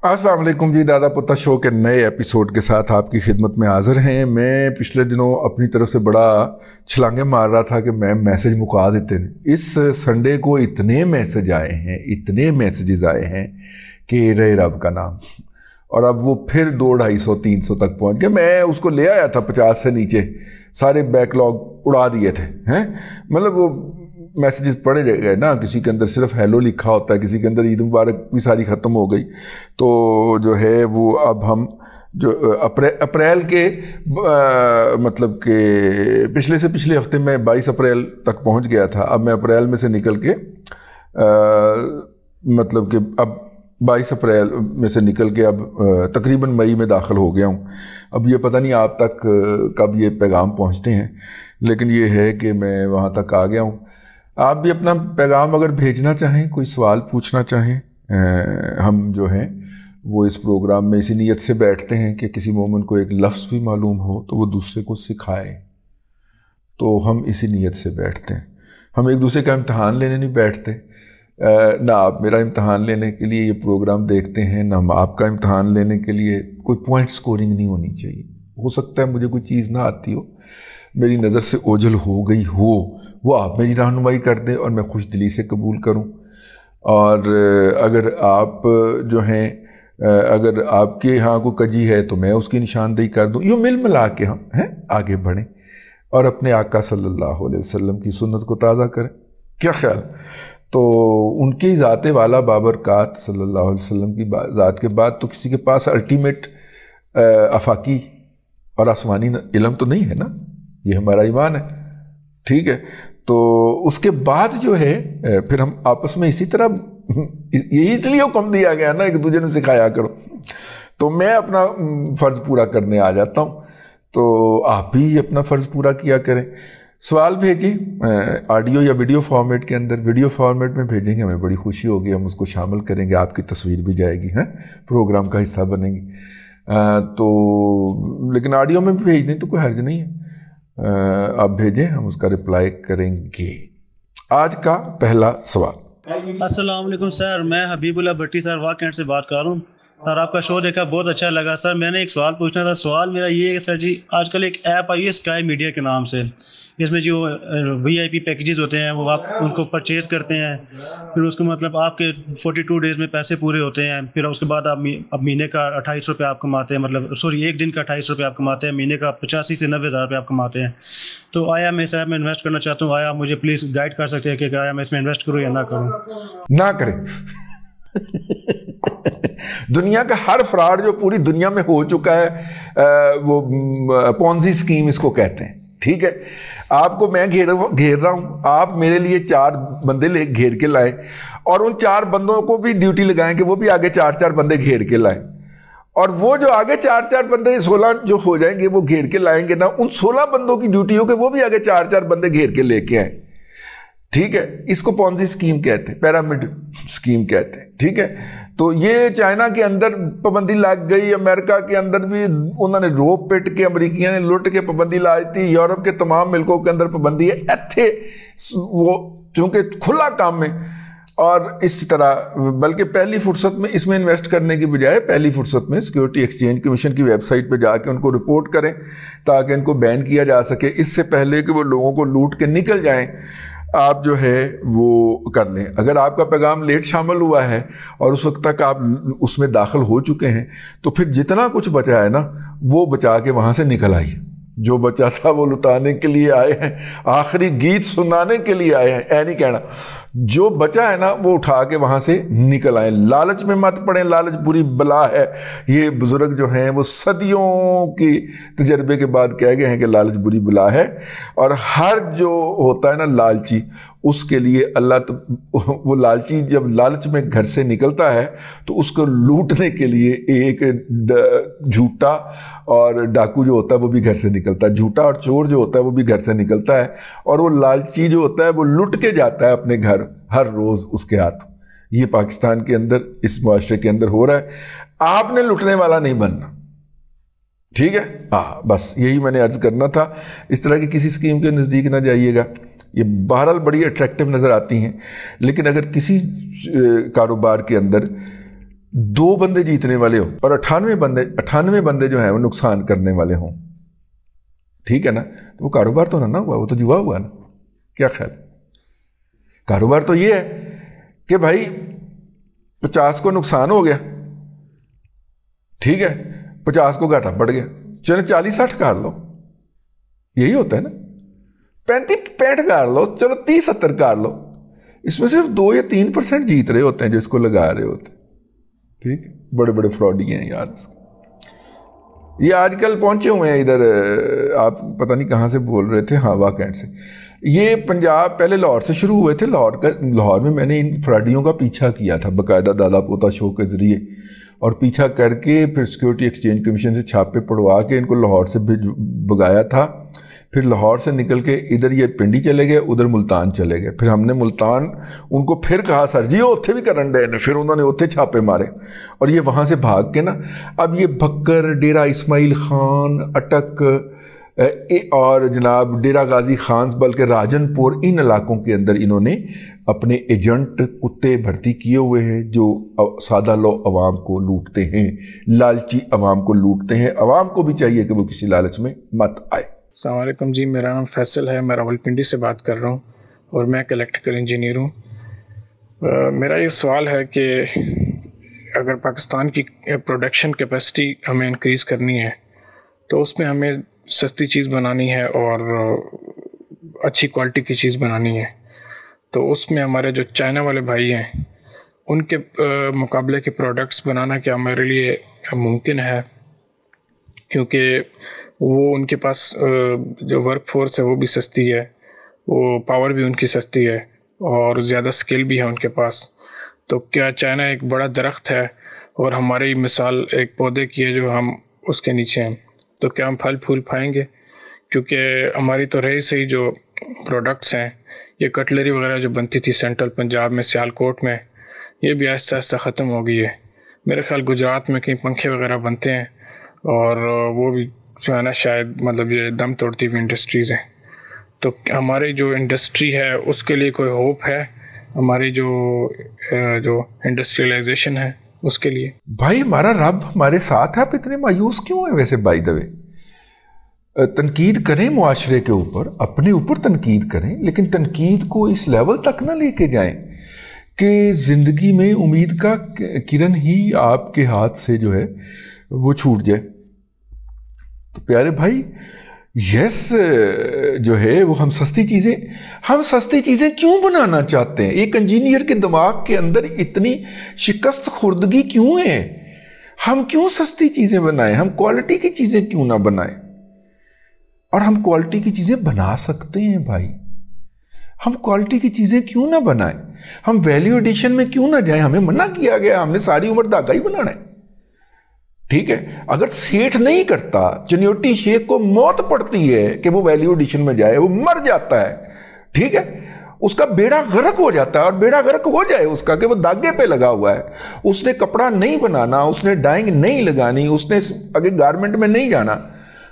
अस्सलाम वालेकुम जी। दादा पोता शो के नए एपिसोड के साथ आपकी खिदमत में हाजिर हैं। मैं पिछले दिनों अपनी तरफ से बड़ा छलांगे मार रहा था कि मैं मैसेज मुका देते हैं। इस संडे को इतने मैसेज आए हैं, इतने मैसेजेस आए हैं कि रहे रब का नाम। और अब वो फिर 200-250-300 तक पहुंच गए। मैं उसको ले आया था 50 से नीचे, सारे बैकलॉग उड़ा दिए थे हैं। मतलब वो मैसेजेस पढ़े गए ना, किसी के अंदर सिर्फ हेलो लिखा होता है, किसी के अंदर ईद मुबारक भी सारी ख़त्म हो गई। तो जो है वो अब हम जो अप्रैल के मतलब के पिछले से पिछले हफ्ते में 22 अप्रैल तक पहुंच गया था। अब मैं अप्रैल में से निकल के मतलब कि अब 22 अप्रैल में से निकल के अब तकरीबन मई में दाखिल हो गया हूँ। अब ये पता नहीं आप तक कब ये पैगाम पहुँचते हैं, लेकिन ये है कि मैं वहाँ तक आ गया हूँ। आप भी अपना पैगाम अगर भेजना चाहें, कोई सवाल पूछना चाहें, हम जो हैं वो इस प्रोग्राम में इसी नीयत से बैठते हैं कि किसी मोमिन को एक लफ्ज़ भी मालूम हो तो वो दूसरे को सिखाए। तो हम इसी नीयत से बैठते हैं। हम एक दूसरे का इम्तहान लेने नहीं बैठते। ना आप मेरा इम्तहान लेने के लिए ये प्रोग्राम देखते हैं, ना हम आपका इम्तहान लेने के लिए। कोई पॉइंट स्कोरिंग नहीं होनी चाहिए। हो सकता है मुझे कोई चीज़ ना आती हो, मेरी नज़र से ओझल हो गई हो, वो आप मेरी रहनुमाई कर दें और मैं खुश दिली से कबूल करूं। और अगर आप जो हैं, अगर आपके यहाँ को कजी है तो मैं उसकी निशानदेही कर दूं। यूँ मिल मिला के हम हैं आगे बढ़ें और अपने आका सल्लल्लाहु अलैहि वसल्लम की सुन्नत को ताज़ा करें। क्या ख्याल? तो उनकी ज़ात वाला बाबरकात सल्लल्लाहु अलैहि वसल्लम की ज़ात के बाद तो किसी के पास अल्टीमेट आफाकी और आसमानी इल्म तो नहीं है ना। ये हमारा ईमान है, ठीक है। तो उसके बाद जो है फिर हम आपस में इसी तरह, यही इसलिए हुक्म दिया गया ना, एक दूसरे ने सिखाया करो। तो मैं अपना फ़र्ज़ पूरा करने आ जाता हूँ, तो आप भी अपना फ़र्ज़ पूरा किया करें। सवाल भेजें ऑडियो या वीडियो फॉर्मेट के अंदर। वीडियो फॉर्मेट में भेजेंगे हमें बड़ी खुशी होगी, हम उसको शामिल करेंगे, आपकी तस्वीर भी जाएगी, हैं, प्रोग्राम का हिस्सा बनेगी। तो लेकिन ऑडियो में भी भेज दें तो कोई हर्ज नहीं है। आप भेजें, हम उसका रिप्लाई करेंगे। आज का पहला सवाल। अस्सलाम वालेकुम सर, मैं हबीबुल्लाह भट्टी सर वाकई से बात कर रहा हूँ। सर आपका शो देखा, बहुत अच्छा लगा। सर मैंने एक सवाल पूछना था। सवाल मेरा ये है सर जी, आजकल एक ऐप आई है स्काई मीडिया के नाम से। इसमें जो VIP पैकेजेस होते हैं वो आप उनको परचेज़ करते हैं, फिर उसको मतलब आपके 42 डेज़ में पैसे पूरे होते हैं। फिर उसके बाद आप महीने का 28 रुपये आप कमाते हैं, मतलब सॉरी एक दिन का 28 रुपये आप कमाते हैं, महीने का 85 से 90 हज़ार रुपये आप कमाते हैं। तो आया मैं इस ऐप में इन्वेस्ट करना चाहता हूँ, आया मुझे प्लीज़ गाइड कर सकते हैं कि आया मैं इसमें इन्वेस्ट करूँ या ना करूँ? ना करें। दुनिया का हर फ्रॉड जो पूरी दुनिया में हो चुका है वो पॉन्जी स्कीम इसको कहते हैं, ठीक है। आपको मैं घेर रहा हूं, आप मेरे लिए 4 बंदे घेर के लाए और उन 4 बंदों को भी ड्यूटी लगाएं कि वो भी आगे 4-4 बंदे घेर के लाए। और वो जो आगे 4-4 बंदे 16 जो हो जाएंगे वो घेर के लाएंगे ना, उन 16 बंदों की ड्यूटी हो कि वो भी आगे 4-4 बंदे घेर के लेके आए, ठीक है। इसको पॉन्जी स्कीम कहते हैं, पिरामिड स्कीम कहते हैं, ठीक है। तो ये चाइना के अंदर पाबंदी लग गई, अमेरिका के अंदर भी उन्होंने रोप पिट के, अमरीकियों ने लुट के पाबंदी लाई थी, यूरोप के तमाम मुल्कों के अंदर पाबंदी है। इत्थे वो चूंकि खुला काम है और इस तरह, बल्कि पहली फुर्सत में इसमें इन्वेस्ट करने की बजाय पहली फुर्सत में सिक्योरिटी एक्सचेंज कमीशन की वेबसाइट पर जाके उनको रिपोर्ट करें ताकि इनको बैन किया जा सके, इससे पहले कि वो लोगों को लूट के निकल जाएं। आप जो है वो कर लें। अगर आपका पैगाम लेट शामिल हुआ है और उस वक्त तक आप उसमें दाखिल हो चुके हैं तो फिर जितना कुछ बचा है ना वो बचा के वहाँ से निकल आइए। जो बचा था वो लुटाने के लिए आए हैं, आखिरी गीत सुनाने के लिए आए हैं, ऐ नहीं कहना। जो बचा है ना वो उठा के वहाँ से निकल आए। लालच में मत पड़े, लालच बुरी बला है। ये बुजुर्ग जो हैं वो सदियों की तजर्बे के बाद कह गए हैं कि लालच बुरी बला है। और हर जो होता है ना लालची, उसके लिए अल्लाह तो वो लालची जब लालच में घर से निकलता है तो उसको लूटने के लिए एक झूठा और डाकू जो होता है वो भी घर से निकलता है, झूठा और चोर जो होता है वो भी घर से निकलता है, और वो लालची जो होता है वो लुट के जाता है अपने घर हर रोज उसके हाथ। ये पाकिस्तान के अंदर, इस मुआशरे के अंदर हो रहा है। आपने लुटने वाला नहीं बनना, ठीक है। बस यही मैंने अर्ज करना था। इस तरह की किसी स्कीम के नज़दीक ना जाइएगा। ये बहरहाल बड़ी अट्रैक्टिव नज़र आती हैं, लेकिन अगर किसी कारोबार के अंदर 2 बंदे जीतने वाले हो और 98 बंदे जो हैं वो नुकसान करने वाले हों, ठीक है ना, तो वो कारोबार तो ना हुआ, वो तो जुआ हुआ ना। क्या ख्याल? कारोबार तो ये है कि भाई 50 को नुकसान हो गया, ठीक है, 50 को घाटा पड़ गया, चलो 40-60 कर लो, यही होता है ना। 35-65 कर लो, चलो 30-70 कर लो, इसमें सिर्फ 2 या 3% जीत रहे होते हैं जो इसको लगा रहे होते हैं, ठीक। बड़े बड़े फ्रॉडी हैं यार इसके। ये आजकल पहुंचे हुए हैं इधर, आप पता नहीं कहाँ से बोल रहे थे, हाँ वाकैंट से। ये पंजाब पहले लाहौर से शुरू हुए थे। लाहौर में मैंने इन फ्रॉडियों का पीछा किया था बाकायदा दादा पोता शो के ज़रिए, और पीछा करके फिर सिक्योरिटी एक्सचेंज कमीशन से छापे पड़वा के इनको लाहौर से भगाया था। फिर लाहौर से निकल के इधर ये पिंडी चले गए, उधर मुल्तान चले गए। फिर हमने मुल्तान उनको फिर कहा सर जी उत्थे भी करन डे ने, फिर उन्होंने उत्थे छापे मारे और ये वहाँ से भाग के ना अब ये भक्कर, डेरा इस्माइल खान, अटक और जनाब डेरा गाजी खान, बल्कि राजनपुर, इन इलाकों के अंदर इन्होंने अपने एजेंट कुत्ते भर्ती किए हुए हैं जो सादा लो अवाम को लूटते हैं, लालची अवाम को लूटते हैं। अवाम को भी चाहिए कि वो किसी लालच में मत आए। अस्सलाम वालेकुम जी, मेरा नाम फैसल है, मैं रावलपिंडी से बात कर रहा हूँ और मैं एक इलेक्ट्रिकल इंजीनियर हूँ। मेरा ये सवाल है कि अगर पाकिस्तान की प्रोडक्शन कैपेसिटी हमें इंक्रीज़ करनी है तो उसमें हमें सस्ती चीज़ बनानी है और अच्छी क्वालिटी की चीज़ बनानी है। तो उसमें हमारे जो चाइना वाले भाई हैं उनके मुकाबले के प्रोडक्ट्स बनाना क्या हमारे लिए मुमकिन है? क्योंकि वो उनके पास जो वर्क फोर्स है वो भी सस्ती है, वो पावर भी उनकी सस्ती है और ज़्यादा स्किल भी है उनके पास। तो क्या चाइना एक बड़ा दरख्त है और हमारी मिसाल एक पौधे की है जो हम उसके नीचे हैं, तो क्या हम फल फूल पाएंगे? क्योंकि हमारी तो रही सही जो प्रोडक्ट्स हैं, ये कटलरी वगैरह जो बनती थी सेंट्रल पंजाब में, सियालकोट में, ये भी आहिस्ता आहिस्ता ख़त्म हो गई है। मेरे ख्याल गुजरात में कहीं पंखे वगैरह बनते हैं और वो भी जो है ना शायद मतलब ये दम तोड़ती हुई इंडस्ट्रीज़ हैं। तो हमारी जो इंडस्ट्री है उसके लिए कोई होप है? हमारी जो इंडस्ट्रियलाइजेशन है उसके लिए? भाई हमारा रब हमारे साथ है, आप इतने मायूस क्यों हैं? वैसे बाय द वे तनकीद करें मुआशरे के ऊपर, अपने ऊपर तनकीद करें, लेकिन तनकीद को इस लेवल तक ना लेके जाएं कि ज़िंदगी में उम्मीद का किरण ही आपके हाथ से जो है वो छूट जाए। तो प्यारे भाई, यस जो है वो हम सस्ती चीज़ें क्यों बनाना चाहते हैं? एक इंजीनियर के दिमाग के अंदर इतनी शिकस्त खुर्दगी क्यों है? हम क्यों सस्ती चीज़ें बनाएं? हम क्वालिटी की चीज़ें क्यों ना बनाएं? और हम क्वालिटी की चीज़ें बना सकते हैं भाई, हम क्वालिटी की चीज़ें क्यों ना बनाएं? हम वैल्यू एडिशन में क्यों ना जाएं? हमें मना किया गया, हमने सारी उम्र धागा ही बनाना है, ठीक है। अगर सेठ नहीं करता, चनियोटी शेख को मौत पड़ती है कि वो वैल्यू एडिशन में जाए, वो मर जाता है, ठीक है, उसका बेड़ा गर्क हो जाता है। और बेड़ा गर्क हो जाए उसका कि वो धागे पे लगा हुआ है, उसने कपड़ा नहीं बनाना, उसने डाइंग नहीं लगानी, उसने आगे गारमेंट में नहीं जाना,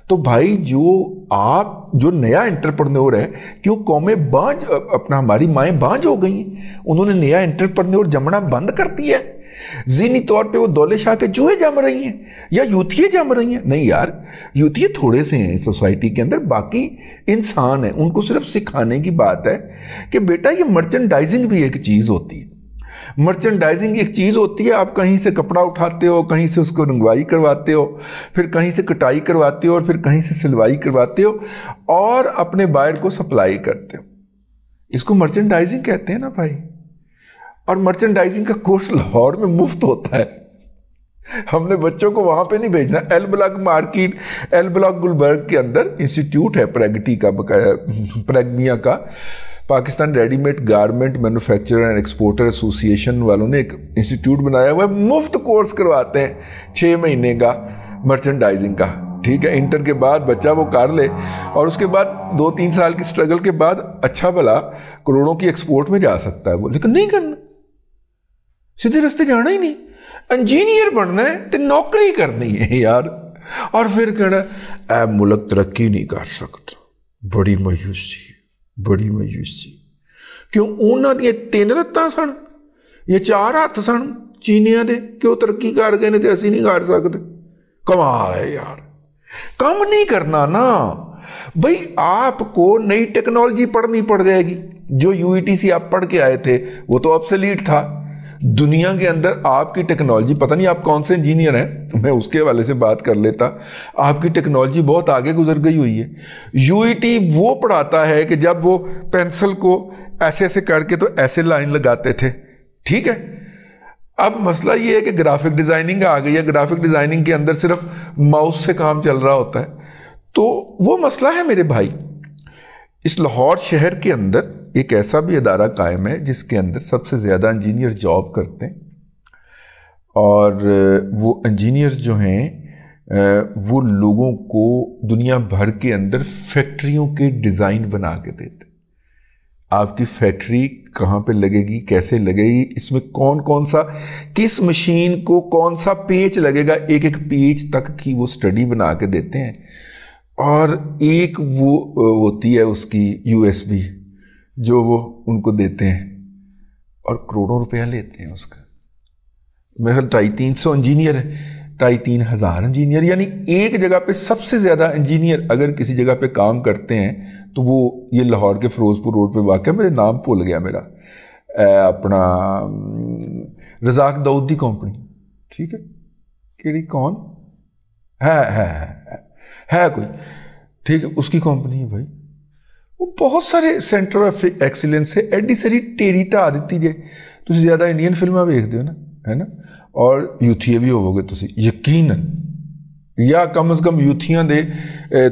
तो भाई जो नया एंटरप्रेन्योर है, क्यों कौमें बांझ, अपना हमारी माएँ बांझ हो गई हैं, उन्होंने नया एंटरप्रेन्योर जमना बंद कर दिया है। ज़हनी तौर पे वो दौले शाह के चूहे जम रही हैं या यूथिये जम रही हैं? नहीं यार, यूथिये थोड़े से हैं सोसाइटी के अंदर, बाकी इंसान हैं। उनको सिर्फ सिखाने की बात है कि बेटा ये मर्चेंडाइजिंग भी एक चीज़ होती है। मर्चेंडाइजिंग एक चीज़ होती है, आप कहीं से कपड़ा उठाते हो, कहीं से उसको रंगवाई करवाते हो, फिर कहीं से कटाई करवाते हो और फिर कहीं से सिलवाई करवाते हो और अपने बायर को सप्लाई करते हो। इसको मर्चेंडाइजिंग कहते हैं ना भाई। और मर्चेंडाइजिंग का कोर्स लाहौर में मुफ्त होता है, हमने बच्चों को वहां पे नहीं भेजना। L block market, L block Gulberg के अंदर इंस्टीट्यूट है प्रैगटी का, प्रैगमिया का, Pakistan readymade garment manufacturer and exporter association वालों ने एक इंस्टीट्यूट बनाया हुआ है, मुफ्त कोर्स करवाते हैं 6 महीने का मर्चेंडाइजिंग का, ठीक है। इंटर के बाद बच्चा वो कर ले और उसके बाद 2-3 साल की स्ट्रगल के बाद अच्छा भला करोड़ों की एक्सपोर्ट में जा सकता है वो, लेकिन नहीं करना, सीधे रास्ते जाना ही नहीं। इंजीनियर बनना है तो नौकरी करनी है यार, और फिर कहना ऐ मुल्क तरक्की नहीं कर सकता। बड़ी मायूसी, बड़ी मायूसी। क्यों? उन्होंने 3 रत्तां सन या 4 हत्थ सन, چینیاں دے کیوں ترقی کر گئے نے تے اسی نہیں کر سکتے؟ کمال ہے یار، کم نہیں کرنا نا بھائی. آپ کو نئی ٹیکنالوجی پڑھنی پڑ جائے گی. جو UETC آپ پڑھ کے آئے تھے وہ تو obsolete تھا. دنیا کے اندر آپ کی ٹیکنالوجی، پتہ نہیں آپ کون سے انجینئر ہیں، میں اس کے حوالے سے بات کر لیتا. آپ کی ٹیکنالوجی بہت آگے گزر گئی ہوئی ہے. UET وہ پڑھاتا ہے کہ جب وہ پینسل کو ایسے ایسے کر کے تو ایسے لائن لگاتے تھے، ٹھیک ہے. اب مسئلہ یہ ہے کہ گرافک ڈیزائننگ آ گئی ہے. گرافک ڈیزائننگ کے اندر صرف ماؤس سے کام چل رہا ہوتا ہے. تو وہ مسئلہ ہے میرے بھائی. اس لاہور شہر کے اندر ایک ایسا بھی ادارہ قائم ہے جس کے اندر سب سے زیادہ انجینئر جاب کرتے ہیں، اور وہ انجینئرز جو ہیں وہ لوگوں کو دنیا بھر کے اندر فیکٹریوں کے ڈیزائن بنا کے دیتے. آپ کی فیکٹری کہاں پہ لگے گی، کیسے لگے گی، اس میں کون کون سا، کس مشین کو کون سا پیچ لگے گا، ایک ایک پیچ تک کی وہ سٹڈی بنا کے دیتے ہیں. اور ایک وہ ہوتی ہے اس کی USB جو وہ ان کو دیتے ہیں، اور کروڑوں روپیہ لیتے ہیں اس کا. میرے خیال 250-300 انجینئر ہیں، 2,500 انجینئر، یعنی ایک جگہ پہ سب سے زیادہ انجینئر اگر کسی جگہ پہ کام کرتے ہیں تو وہ یہ لاہور کے فیروز پور روڈ پہ واقع، میرے نام بھول گیا میرا، اپنا رزاق داؤد دی کمپنی، ٹھیک ہے، کیڑی کون ہے کوئی، ٹھیک ہے، اس کی کمپنی ہے بھائی. وہ بہت سارے سینٹر آف ایکسیلنس سے ایڈی ساری ٹیڑی ٹا دیتی جائے. تسی زیادہ انڈین فلماں ویکھدے ہو نا، ہے نا، اور یوتھیے بھی ہوو گے تسی یقیناً، یا کم از کم یوتھیاں دے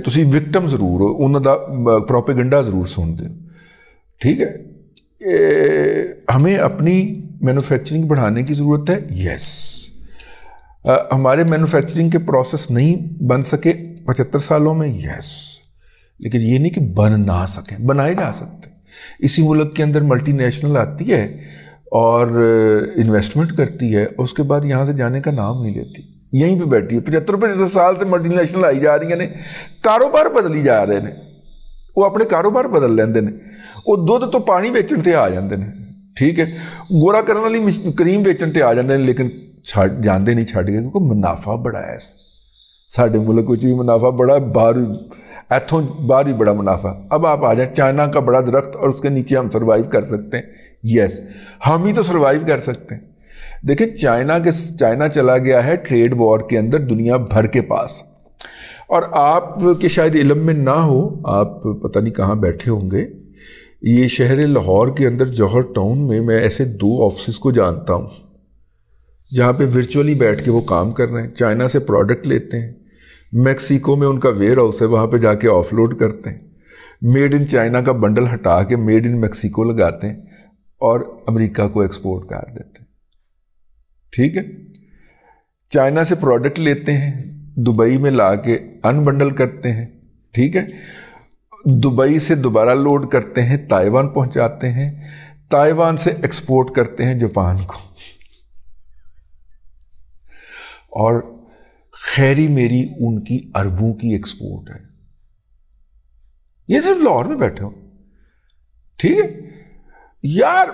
تسی وکٹم ضرور ہو، انہاں دا پروپیگنڈا ضرور سنتے ہو، ٹھیک ہے. ہمیں اپنی مینوفیکچرنگ بڑھانے کی ضرورت ہے. یس، ہمارے مینوفیکچرنگ کے پروسیس نہیں بن سکے 75 سالوں میں، یس، لیکن یہ نہیں کہ بن نہ سکیں، بنائے جا سکتے. اسی ملک کے اندر ملٹی نیشنل آتی ہے اور انویسٹمنٹ کرتی ہے، اس کے بعد یہاں سے جانے کا نام نہیں لیتی، یہیں پہ بیٹھی ہے. 75 سال سے ملٹی نیشنل آئی جا رہی ہیں، کاروبار بدلی جا رہے ہیں، وہ اپنے کاروبار بدل لیندے نے. وہ دودھ تو پانی بیچن تے آ جاندے نے، ٹھیک ہے، گورا کرنے والی کریم بیچن تے آ جاندے نے، لیکن جاندے نہیں چھڈ گئے کیونکہ منافع بڑا ہے. ساڈے ملک وچ بھی منافع بڑا، باہر ایتھوں باہر ہی بڑا منافع. اب آپ آ جائیں، چائنا کا بڑا درخت اور اس کے نیچے ہم سروائیو کر سکتے ہیں. یس، ہم ہی تو سروائیو کر سکتے ہیں. دیکھیں چائنا چلا گیا ہے ٹریڈ وار کے اندر دنیا بھر کے پاس. اور آپ کے شاید علم میں نہ ہو، آپ پتہ نہیں کہاں بیٹھے ہوں گے، یہ شہر لاہور کے اندر جوہر ٹاؤن میں ایسے 2 آفسز کو جانتا ہوں جہاں پہ ورچولی بیٹھ کے وہ کام کر رہے ہیں. چائنا سے پروڈکٹ لیتے ہیں، میکسیکو میں ان کا ویئر ہاؤس ہے، وہاں پہ جا کے آف لوڈ کرتے ہیں، میڈ ان چائنا کا بنڈل ہٹا کے میڈ ان میکسیکو لگاتے ہیں اور امریکہ کو ایکسپورٹ کر دیتے ہیں. ٹھیک ہے، چائنا سے پروڈکٹ لیتے ہیں، دبئی میں لا کے ان بنڈل کرتے ہیں، ٹھیک ہے، دبئی سے دوبارہ لوڈ کرتے ہیں، تائیوان پہنچاتے ہیں، تائیوان سے ایکسپورٹ کرتے ہیں جاپان کو. اور خیری میری ان کی اربوں کی ایکسپورٹ ہے. یہ صرف لاہور میں بیٹھے ہو، ٹھیک ہے یار.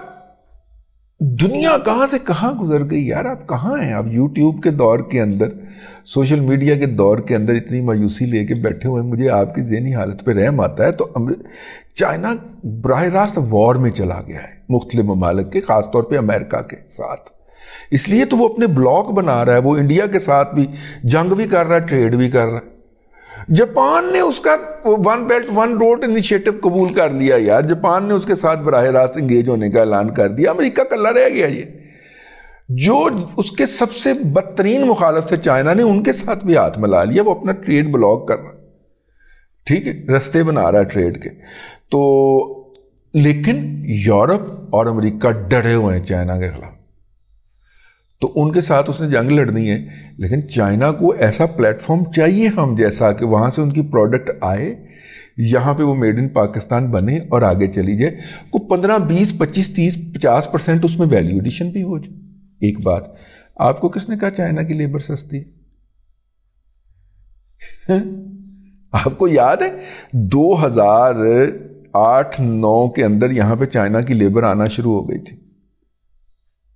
دنیا کہاں سے کہاں گزر گئی یار. آپ کہاں ہیں؟ آپ یوٹیوب کے دور کے اندر، سوشل میڈیا کے دور کے اندر اتنی مایوسی لے کے بیٹھے ہوئے. مجھے آپ کی ذہنی حالت پہ رحم آتا ہے. تو چائنا براہ راست وار میں چلا گیا ہے مختلف ممالک کے، خاص طور پہ امریکہ کے ساتھ. اس لیے تو وہ اپنے بلاک بنا رہا ہے. وہ انڈیا کے ساتھ بھی جنگ بھی کر رہا ہے، ٹریڈ بھی کر رہا ہے. جاپان نے اس کا 1 بیلٹ 1 روڈ انیشیٹو قبول کر لیا یار. جاپان نے اس کے ساتھ براہ راست انگیج ہونے کا اعلان کر دیا. امریکہ کلا رہ گیا. یہ جو اس کے سب سے بدترین مخالف تھے چائنا نے ان کے ساتھ بھی ہاتھ ملا لیا. وہ اپنا ٹریڈ بلاک کر رہا ہے، ٹھیک ہے، رستے بنا رہا ہے ٹریڈ کے. تو لیکن یورپ اور امریکہ ڈرے ہوئے ہیں چائنا کے خلاف. تو ان کے ساتھ اس نے جنگ لڑنی ہے. لیکن چائنا کو ایسا پلیٹ فارم چاہیے ہم جیسا کہ وہاں سے ان کی پروڈکٹ آئے، یہاں پہ وہ میڈ ان پاکستان بنے اور آگے چلی جائے. کو 15 20 25 30 50% اس میں ویلیو ایڈیشن بھی ہو جائے. ایک بات آپ کو کس نے کہا چائنا کی لیبر سستی ہے؟ آپ کو یاد ہے 2008-9 کے اندر یہاں پہ چائنا کی لیبر آنا شروع ہو گئی تھی.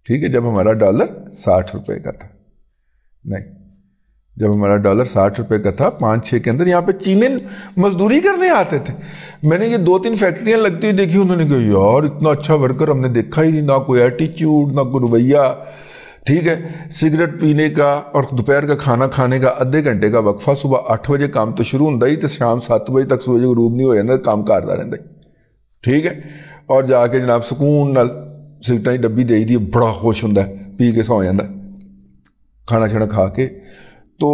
ٹھیک ہے, جب ہمارا ڈالر 60 روپے کا تھا, نہیں جب ہمارا ڈالر 60 روپے کا تھا 5-6 کے اندر, یہاں پہ چینی مزدوری کرنے آتے تھے. میں نے یہ 2-3 فیکٹریاں لگتی ہوئی دیکھی, انہوں نے کہا یار اتنا اچھا ورکر ہم نے دیکھا ہی نہیں, نہ کوئی ایٹیچیوڈ نہ کوئی رویہ. ٹھیک ہے, سگریٹ پینے کا اور دوپہر کا کھانا کھانے کا آدھے گھنٹے کا وقفہ, صبح 8 بجے کام تو شروع ہوتا ہی تو شام 7 بجے تک سورج غروب نہیں ہو جاتا, کام کاردا رہتا. ٹھیک ہے, اور جا کے جناب سکون نال سگریٹاں کی ڈبی دے دی, بڑا خوش ہوں, پی کے سو جاتا کھانا چھانا کھا کے. تو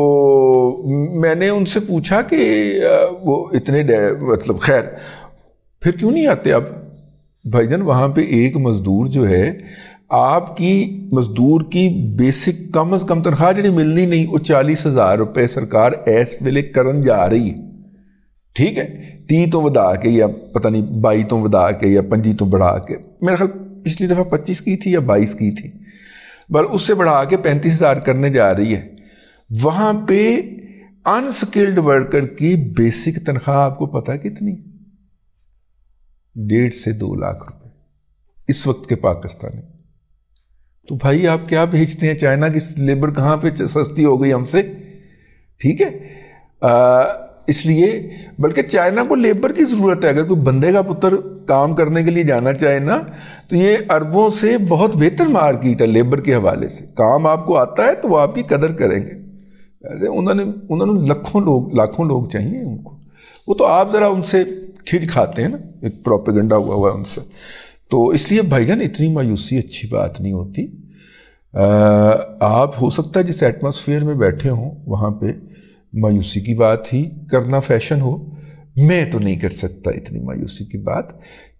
میں نے ان سے پوچھا کہ وہ اتنے مطلب خیر پھر کیوں نہیں آتے آپ؟ بھائی جان وہاں پہ ایک مزدور جو ہے, آپ کی مزدور کی بیسک کم از کم تنخواہ جڑی ملنی نہیں, وہ 40,000 روپے سرکار ایس ویلے کرن جا رہی ہے. ٹھیک ہے, 30 تو ودا کے یا پتہ نہیں 22 تو ودا کے یا 25 تو بڑھا کے, میرا خیال پچھلی دفعہ 25 کی تھی یا 22 کی تھی, بل اس سے بڑھا کے 35,000 کرنے جا رہی ہے. وہاں پہ انسکلڈ ورکر کی بیسک تنخواہ آپ کو پتہ کتنی؟ 1.5 سے 2 لاکھ روپے اس وقت کے پاکستانی. تو بھائی آپ کیا بھیجتے ہیں؟ چائنا کی لیبر کہاں پہ سستی ہو گئی ہم سے؟ ٹھیک ہے, اس لیے بلکہ چائنا کو لیبر کی ضرورت ہے. اگر کوئی بندے کا پتر کام کرنے کے لیے جانا چاہے نا, تو یہ اربوں سے بہت بہتر مارکیٹ ہے لیبر کے حوالے سے. کام آپ کو آتا ہے تو وہ آپ کی قدر کریں گے. انہوں نے لاکھوں لوگ چاہیے ان کو, وہ تو آپ ذرا ان سے کھج کھاتے ہیں نا, ایک پروپیگنڈا ہوا ہے ان سے. تو اس لیے بھائی جان اتنی مایوسی اچھی بات نہیں ہوتی. آپ ہو سکتا ہے جس ایٹماسفیئر میں بیٹھے ہوں وہاں پہ مایوسی کی بات ہی کرنا فیشن ہو, میں تو نہیں کر سکتا اتنی مایوسی کی بات.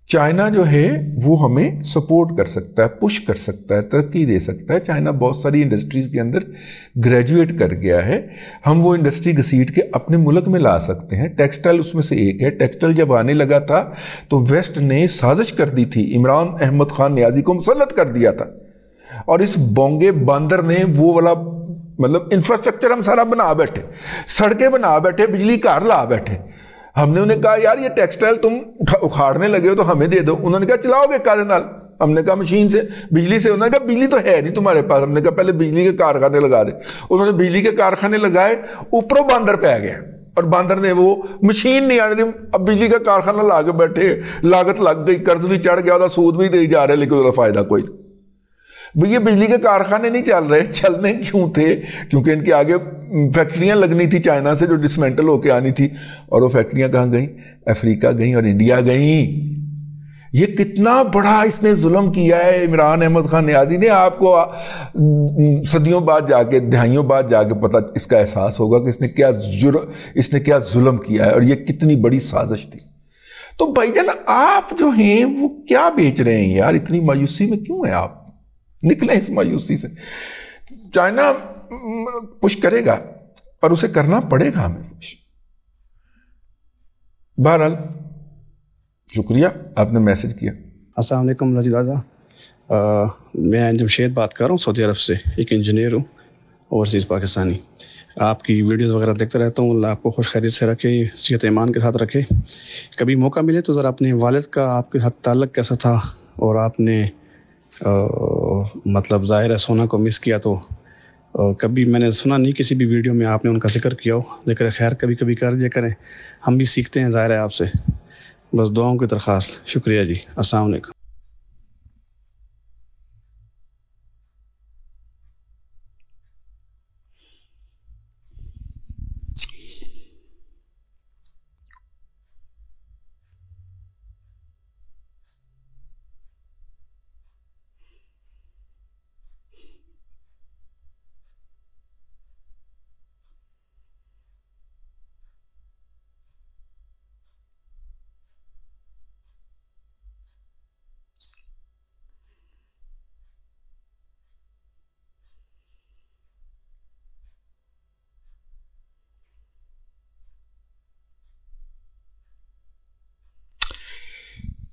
چائنا جو ہے وہ ہمیں سپورٹ کر سکتا ہے, پش کر سکتا ہے, ترقی دے سکتا ہے. چائنا بہت ساری انڈسٹریز کے اندر گریجویٹ کر گیا ہے, ہم وہ انڈسٹری گھسیٹ کے اپنے ملک میں لا سکتے ہیں. ٹیکسٹائل اس میں سے ایک ہے. ٹیکسٹائل جب آنے لگا تھا تو ویسٹ نے سازش کر دی تھی, عمران احمد خان نیازی کو مسلط کر دیا تھا, اور اس بونگے باندر نے وہ والا مطلب انفراسٹرکچر ہم سارا بنا بیٹھے, سڑکیں بنا بیٹھے, بجلی گھر لا بیٹھے. ہم نے انہیں کہا یار یہ ٹیکسٹائل تم اکھاڑنے لگے ہو تو ہمیں دے دو. انہوں نے کہا چلاؤ گے کارے نال؟ ہم نے کہا مشین سے, بجلی سے. انہوں نے کہا بجلی تو ہے نہیں تمہارے پاس. ہم نے کہا پہلے بجلی کے کارخانے لگا دے. انہوں نے بجلی کے کارخانے لگائے, اوپروں باندر پہ گیا, اور باندر نے وہ مشین نہیں آنے دی. اب بجلی کا کارخانہ لا کے بیٹھے, لاگت لگ گئی, قرض بھی چڑھ گیا, اور سود بھی دے جا رہے, لیکن اس کا فائدہ کوئی نہیں. یہ بجلی کے کارخانے نہیں چل رہے. چلنے کیوں تھے؟ کیونکہ ان کے آگے فیکٹریاں لگنی تھی چائنا سے جو ڈسمینٹل ہو کے آنی تھی, اور وہ فیکٹریاں کہاں گئیں؟ افریقہ گئیں اور انڈیا گئیں. یہ کتنا بڑا اس نے ظلم کیا ہے عمران احمد خان نیازی نے. آپ کو صدیوں بعد جا کے, دہائیوں بعد جا کے پتہ اس کا احساس ہوگا کہ اس نے کیا ظلم کیا ہے, اور یہ کتنی بڑی سازش تھی. تو بھائی جان آپ جو ہیں وہ کیا بیچ رہے ہیں یار؟ اتنی مایوسی میں کیوں ہیں آپ؟ نکلیں اس مایوسی سے. چائنا پش کرے گا اور اسے کرنا پڑے گا ہمیں پش. بہرحال شکریہ, آپ نے میسج کیا. السلام علیکم رجی دادا, میں جمشید بات کر رہا ہوں سعودی عرب سے, ایک انجینئر ہوں اوورسیز پاکستانی. آپ کی ویڈیوز وغیرہ دیکھتا رہتا ہوں. اللہ آپ کو خوش خیریت سے رکھے, صحت ایمان کے ساتھ رکھے. کبھی موقع ملے تو ذرا اپنے والد کا آپ کے ساتھ تعلق کیسا تھا, اور آپ نے مطلب ظاہر ہے سونا کو مس کیا, تو کبھی میں نے سنا نہیں کسی بھی ویڈیو میں آپ نے ان کا ذکر کیا ہو. ذکر خیر کبھی کبھی کر دیا کریں, ہم بھی سیکھتے ہیں ظاہر ہے آپ سے. بس دعاؤں کی درخواست. شکریہ جی, السلام علیکم.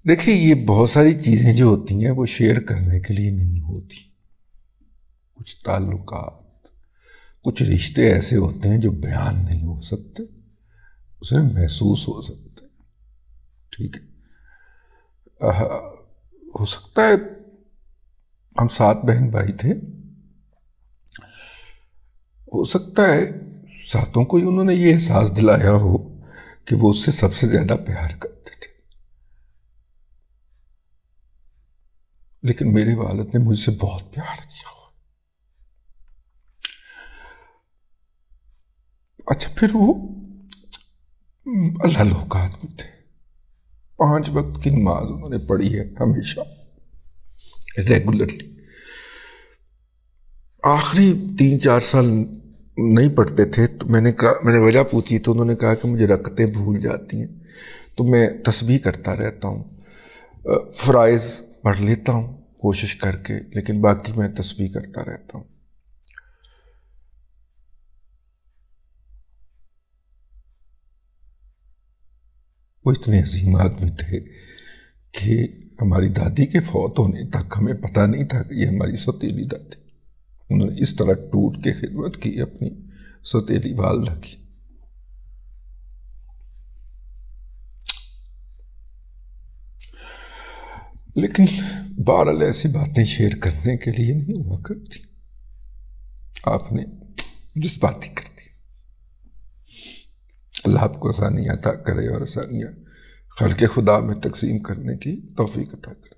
دیکھیے یہ بہت ساری چیزیں جو ہوتی ہیں وہ شیئر کرنے کے لیے نہیں ہوتی. کچھ تعلقات, کچھ رشتے ایسے ہوتے ہیں جو بیان نہیں ہو سکتے, اسے محسوس ہو سکتے. ٹھیک ہے, ہو سکتا ہے ہم 7 بہن بھائی تھے. ہو سکتا ہے ساتوں کو ہی انہوں نے یہ احساس دلایا ہو کہ وہ اس سے سب سے زیادہ پیار کرتے تھے، لیکن میرے والد نے مجھ سے بہت پیار کیا. اچھا پھر وہ اللہ لوگ آدمی تھے. 5 وقت کی نماز انہوں نے پڑھی ہے ہمیشہ ریگولرلی. آخری 3-4 سال نہیں پڑھتے تھے تو میں نے وجہ پوچھی تو انہوں نے کہا کہ مجھے رکعتیں بھول جاتی ہیں تو میں تسبیح کرتا رہتا ہوں، فرائض پڑھ لیتا ہوں کوشش کر کے، لیکن باقی میں تسبیح کرتا رہتا ہوں. وہ اتنے عظیم آدمی تھے کہ ہماری دادی کے فوت ہونے تک ہمیں پتہ نہیں تھا کہ یہ ہماری سوتیلی دادی. انہوں نے اس طرح ٹوٹ کے خدمت کی اپنی سوتیلی والدہ کی. لیکن بہرحال ایسی باتیں شیئر کرنے کے لیے نہیں ہوا کرتی. آپ نے جذباتی کر دی. اللہ آپ کو آسانیاں عطا کرے اور آسانیاں خلق خدا میں تقسیم کرنے کی توفیق عطا کرے.